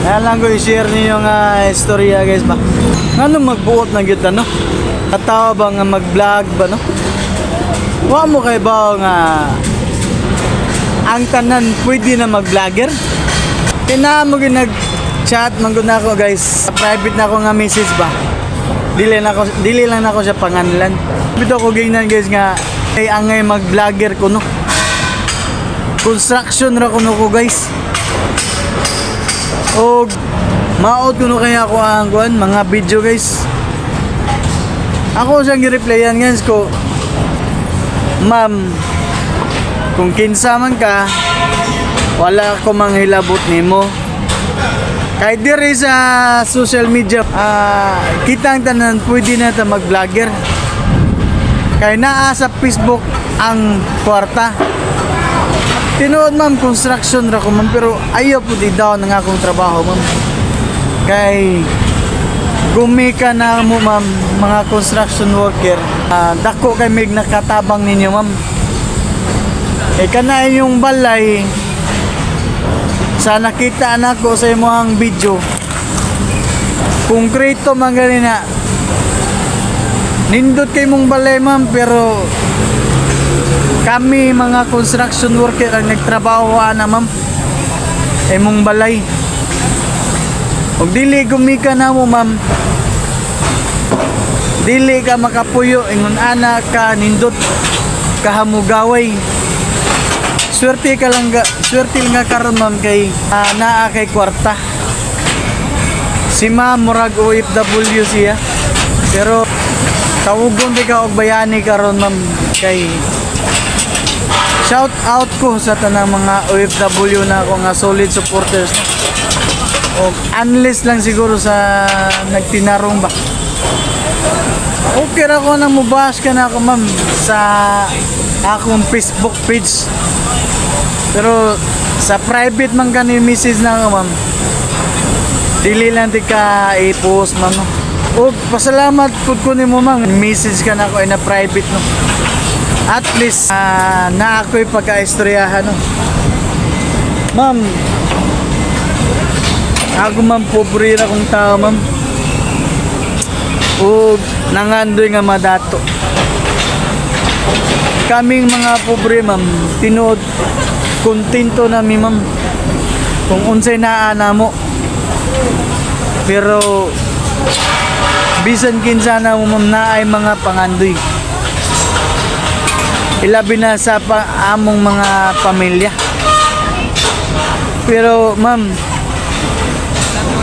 Kaya lang ko i-share niyo nga istorya guys ba. Ano magbuot na gyud no? Katawa ba nga mag-vlog ba no? Wa mo kay ba nga ang tanan pwede na mag-vlogger? Kina mo gyud nag-chat man gud nako guys. Private na ako nga message ba. Dili lang nako siya panganlan. Bito ko gingnan guys nga ay angay mag-vlogger ko no. Construction ra ko no ko guys. O maot kuno kaya ako ang kuan mga video guys. Ako siyang gi-replyan guys ko. Ma'am, kung kinsa man ka, wala ko manghilabot nimo. Kahit diri sa social media, kita ang tanan pwede na ta mag-vlogger. Kaya naa sa Facebook ang kwarta. Tinuod ma'am, construction ra ko ma'am, pero ayaw po di daw ng akong trabaho ma'am. Kay gumika na mo ma'am, mga construction worker, dako kay mig nakatabang ninyo ma'am. Kana yung balay, sa nakita na ko sa imong video, konkreto man gani na. Nindot kay mong balay ma'am, pero kami mga construction worker ang nagtrabaho na ma'am ay mong balay. Og dili gumika na mo ma'am, dili ka makapuyo ingon ana ka nindot kahamugaway. Swerte lang karon ma'am kay naa kay kwarta. Si ma'am murag OFW siya, pero tawugon di ka og bayani karon ma'am. Kay shout out ko sa tanang mga OFW na ako nga solid supporters. O unless lang siguro sa nagtinarong ba. Okay ra ko nang mubash ka na ako ma'am sa akong Facebook page. Pero sa private man kani message na ako ma'am. Dili lang ti ka i-post ma'am. O pasalamat pud ko nimo ma'am. Message ka na ako na private no. At least na ako'y pagka-istoryahan no. Ma'am, ako ma'am pobre ra kong tao ma'am. O nangandoy nga madato. Kaming mga pobre ma'am, tinuod kontento na mi ma'am kung unsay naa namo. Pero bisan kinsa na mo ma'am naay mga pangandoy. Ilabi na sa among mga pamilya. Pero ma'am,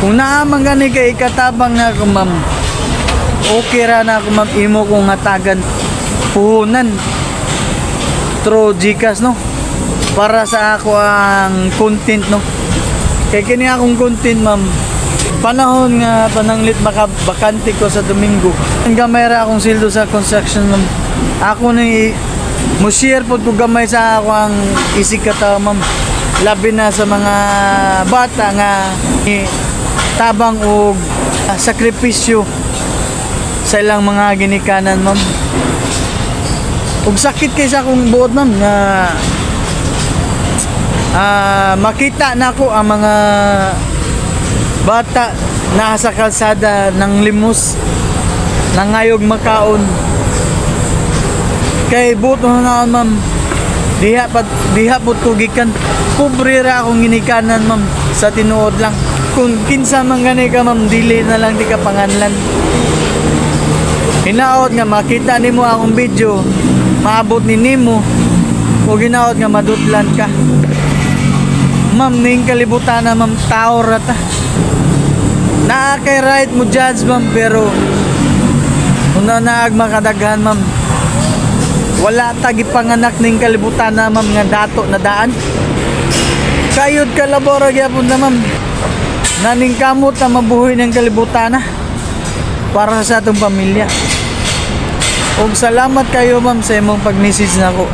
kung naaman gani kay ikatabang na ako ma'am, okay ra na ako ma'am, imo kong hatagan puhunan through GCash no, para sa ako ang content no. Kay kini akong content ma'am, panahon nga pananglit bakante ko sa Domingo, ang gamay ra akong sildo sa construction ma'am. Ako ni mo share po ko gamay sa ako ang isig kata ma'am, labi na sa mga bata nga tabang og sakripisyo sa ilang mga ginikanan ma'am. Ug sakit kay sa akong buot ma'am nga makita na ko ang mga bata na sa kalsada ng limos nangayog makaon. Kay buto na ma'am, diha pud ko gikan. Pobre ra akong ginikanan ma'am, sa tinuod lang. Kung kinsa man gani ka ma'am, dili na lang di ka panganlan. Hinaot nga makita nimo akong video, maabot ni nimo, o ginaot nga madutlan ka. Ma'am, ning kalibutan na ma'am, tao ra ta. Naa kay right mo judge ma'am, pero una naag makadaghan ma'am, wala tagi panganak ning kalibutan na ma'am nga dato na daan. Kayod kalabora gyapon na ma'am, naning kamot na mabuhay ng kalibutan na para sa atong pamilya. Og salamat kayo ma'am sa imong pag-message nako.